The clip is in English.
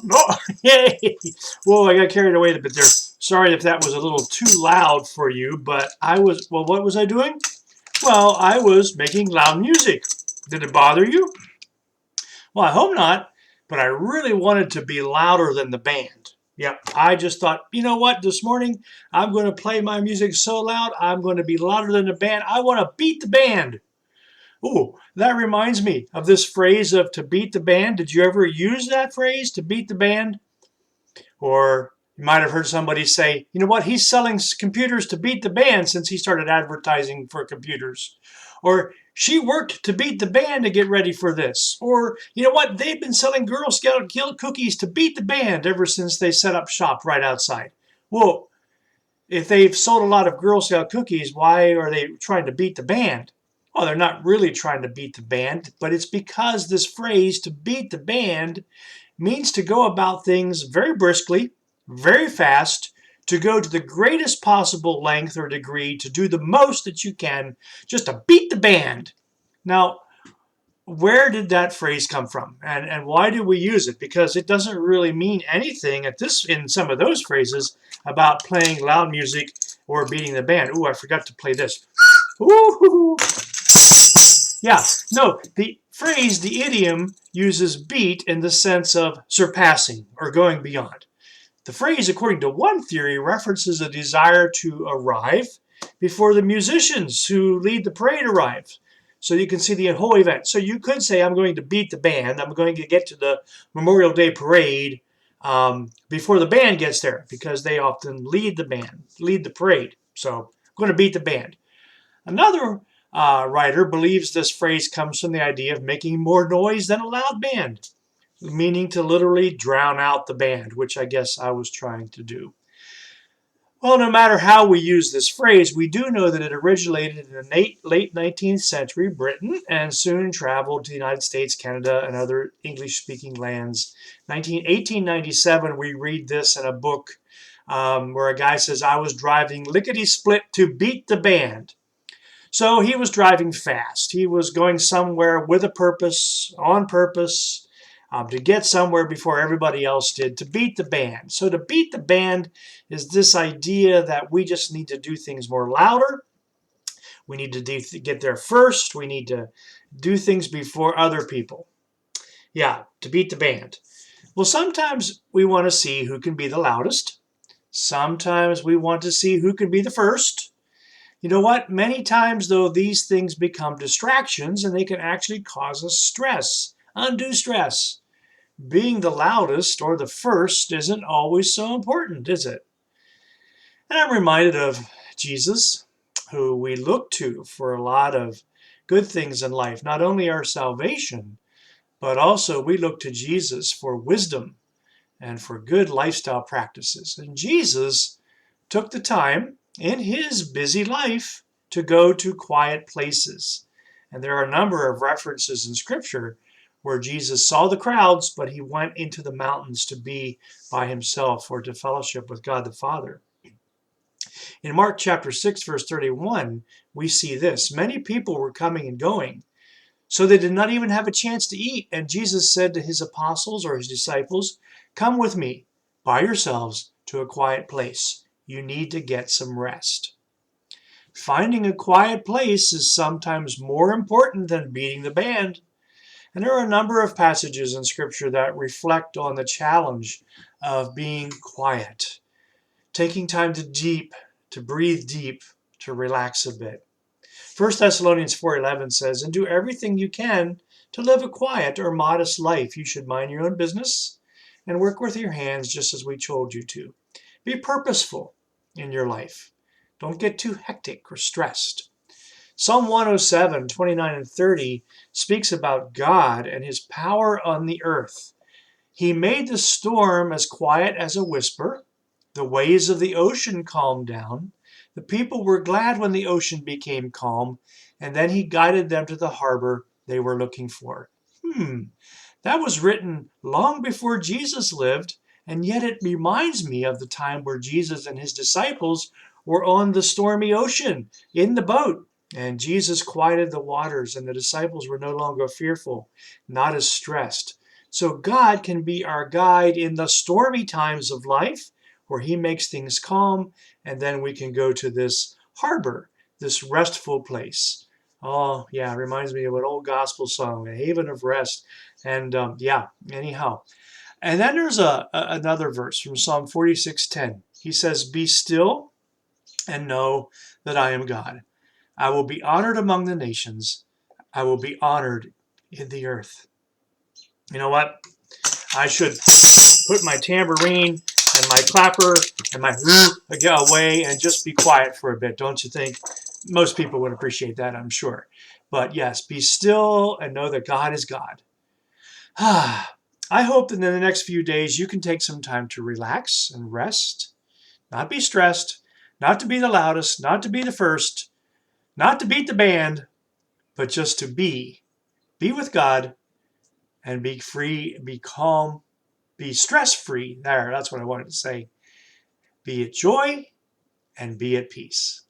Oh, yay! Whoa, I got carried away a bit there. Sorry if that was a little too loud for you, but what was I doing? Well, I was making loud music. Did it bother you? Well, I hope not, but I really wanted to be louder than the band. Yep, I just thought, you know what, this morning I'm going to play my music so loud, I'm going to be louder than the band. I want to beat the band. Ooh, that reminds me of this phrase of to beat the band. Did you ever use that phrase, to beat the band? Or you might have heard somebody say, you know what, he's selling computers to beat the band since he started advertising for computers. Or she worked to beat the band to get ready for this. Or, you know what, they've been selling Girl Scout cookies to beat the band ever since they set up shop right outside. Well, if they've sold a lot of Girl Scout cookies, why are they trying to beat the band? Well, they're not really trying to beat the band, but it's because this phrase, to beat the band, means to go about things very briskly, very fast, to go to the greatest possible length or degree, to do the most that you can, just to beat the band. Now, where did that phrase come from, and why do we use it? Because it doesn't really mean anything in some of those phrases about playing loud music or beating the band. Ooh, I forgot to play this. Ooh. Yeah, no, the phrase, the idiom, uses beat in the sense of surpassing or going beyond. The phrase, according to one theory, references a desire to arrive before the musicians who lead the parade arrive. So you can see the whole event. So you could say, I'm going to beat the band. I'm going to get to the Memorial Day parade before the band gets there, because they often lead the parade. So I'm going to beat the band. Another writer believes this phrase comes from the idea of making more noise than a loud band, meaning to literally drown out the band, which I guess I was trying to do. Well, no matter how we use this phrase, we do know that it originated in the late 19th century Britain and soon traveled to the United States, Canada, and other English-speaking lands. 1897, we read this in a book where a guy says, I was driving lickety-split to beat the band. So he was driving fast. He was going somewhere with a purpose, on purpose, to get somewhere before everybody else did, to beat the band. So to beat the band is this idea that we just need to do things more louder. We need to get there first. We need to do things before other people. Yeah, to beat the band. Well, sometimes we want to see who can be the loudest. Sometimes we want to see who can be the first. You know what? Many times, though, these things become distractions and they can actually cause us stress, undue stress. Being the loudest or the first isn't always so important, is it? And I'm reminded of Jesus, who we look to for a lot of good things in life, not only our salvation, but also we look to Jesus for wisdom and for good lifestyle practices. And Jesus took the time in his busy life to go to quiet places. And there are a number of references in Scripture where Jesus saw the crowds, but he went into the mountains to be by himself or to fellowship with God the Father. In Mark chapter 6, verse 31, we see this. Many people were coming and going, so they did not even have a chance to eat. And Jesus said to his apostles or his disciples, come with me by yourselves to a quiet place. You need to get some rest. Finding a quiet place is sometimes more important than beating the band. And there are a number of passages in Scripture that reflect on the challenge of being quiet, taking time to breathe deep, to relax a bit. 1 Thessalonians 4:11 says, and do everything you can to live a quiet or modest life. You should mind your own business and work with your hands just as we told you to. Be purposeful in your life. Don't get too hectic or stressed. Psalm 107, 29 and 30 speaks about God and his power on the earth. He made the storm as quiet as a whisper. The waves of the ocean calmed down. The people were glad when the ocean became calm, and then he guided them to the harbor they were looking for. That was written long before Jesus lived, And yet it reminds me of the time where Jesus and his disciples were on the stormy ocean in the boat. And Jesus quieted the waters, and the disciples were no longer fearful, not as stressed. So God can be our guide in the stormy times of life, where he makes things calm, and then we can go to this harbor, this restful place. Oh, yeah, it reminds me of an old gospel song, A Haven of Rest. And yeah, anyhow. And then there's another verse from Psalm 46:10. He says, "Be still and know that I am God. I will be honored among the nations. I will be honored in the earth." You know what? I should put my tambourine and my clapper and my away and just be quiet for a bit, don't you think? Most people would appreciate that, I'm sure. But yes, be still and know that God is God. I hope that in the next few days you can take some time to relax and rest, not be stressed, not to be the loudest, not to be the first, not to beat the band, but just to be with God, and be free, be calm, be stress-free. There, that's what I wanted to say. Be at joy and be at peace.